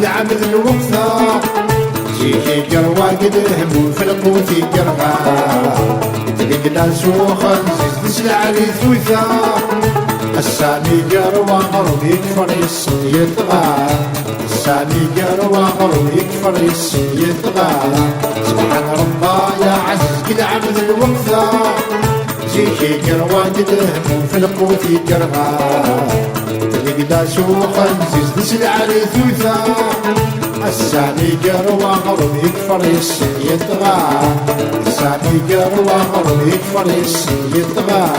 العبد الوقفة جيكي قروة قدهم في القوتي قربا تلقنا سوخا زيز العري ثوثا السامي قروة قرب يكفر يطغى السامي قروة قرب يكفر يطغى سبحان ربا يا عزيز العبد الوقفة جيكي قروة قدهم في القوتي قربا تلقنا سوخا زيز العري ثوثا السامي قروة غرب يكفر يطغى السامي قروة غرب يكفر يطغى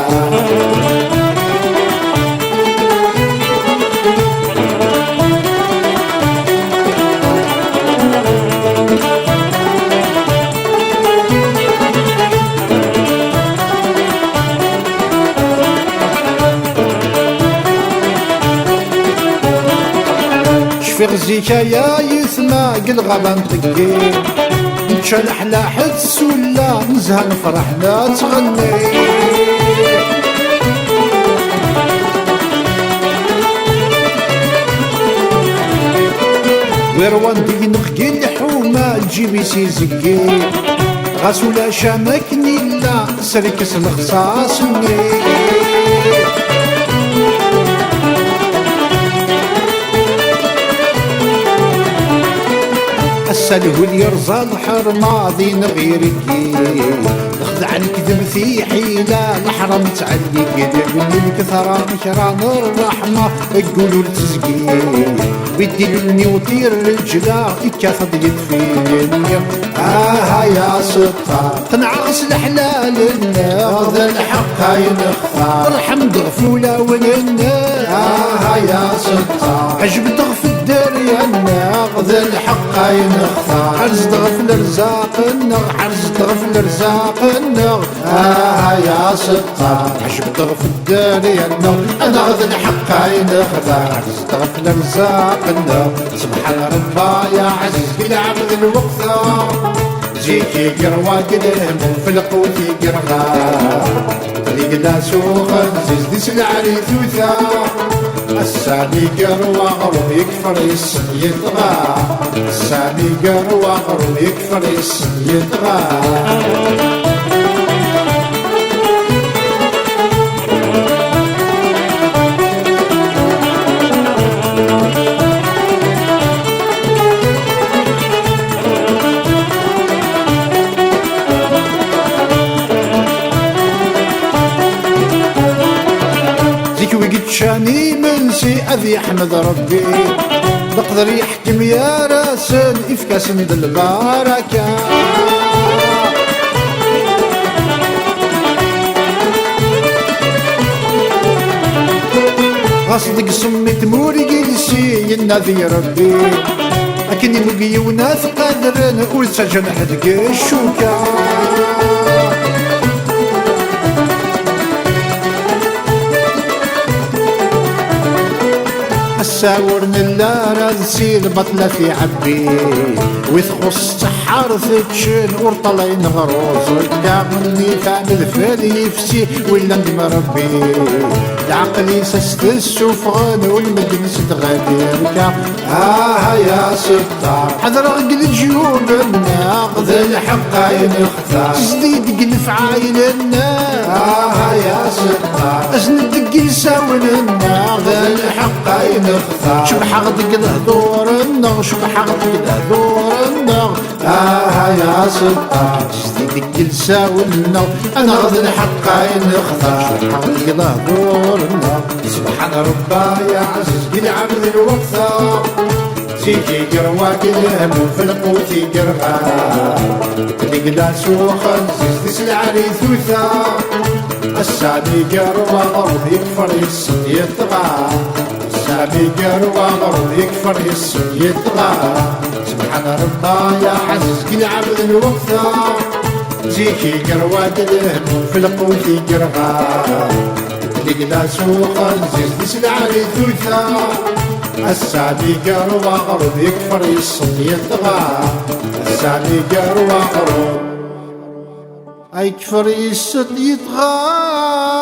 في غزيكا يا يسمع قل غابة نطقي نتشال أحلى حدس ولا نزهى نفرح لا تغني ويروان دي نغقي الحومة الجيبي سيزقي غاسولا شامكني لا سركس نخصاصني السلو اللي يرزى الحر ماضي نغيرك نخدع نكذب في حيلة الحرم تعلق من الكثرة مشران الرحمة يقولوا لتزقي بيديلني وطير الجلا يكاثد يدفيني يا سطار تنعرس الحلال الناغذ الحق هاي نختار ارحم ضغفولة وللنار يا سطار عجب ضغف الدريا الناغذ الحق هاي نختار حرز ضغف الارزاق النغ حرز ضغف الارزاق النغ يا سطار عجب ضغف الدريا النغ ناغذ الحق هاي نختار حرز ضغف الارزاق النغ سبحان ربا يا عزيز بالعبد الوقفة جيكي قروة قدهم في القوتي قرغا طريق سوخا زيز ديس العري ثوثا السامي قروة غرب يكفر يطغى السامي قروة غرب يكفر يطغى شاني منسي أذي أحمد ربي بقدر يحكم يا راسل إفكاس ند البركة غصدق سميت موري جلسي ينادي ربي أكني مقي وناس قادر نقول سجن حدق الشوكة ساورن اللارة نسيل بطلة في عبي ويثخص تحار ثتشن ورطلين غروز ودامني فهم الفالي يفسي ولا مربي العقل يسست السفغان والمجلس تغادر يا ستار حذر عقل جيوب الناقذ الحق ينختار جديد قلف عايل النار يا ستار اسند يساون الناقذ الحق ينختار شو بحق الهدور النغ شو بحق الهدور النغ يا ستار جديد يساون النغ انا غض الحق ينختار شو بحق الهدور النغ سبحان ربا يا عزيز بالعبد الوقفة جيكي قروة قدهم في القوتي قربا تلقنا سوخا زيز ديس العري ثوثا السامي قروة غرب يكفر يطغى السامي قروة غرب يكفر يطغى سبحان ربا يا عزيز كل عبد الوقفة زيكي قرواد الهم في القوت قرغا لقدا سوق الزيز نسلع لثوثا السعدي قروا غرب يكفر يصد يطغى السعدي قروا غرب يكفر يصد يطغى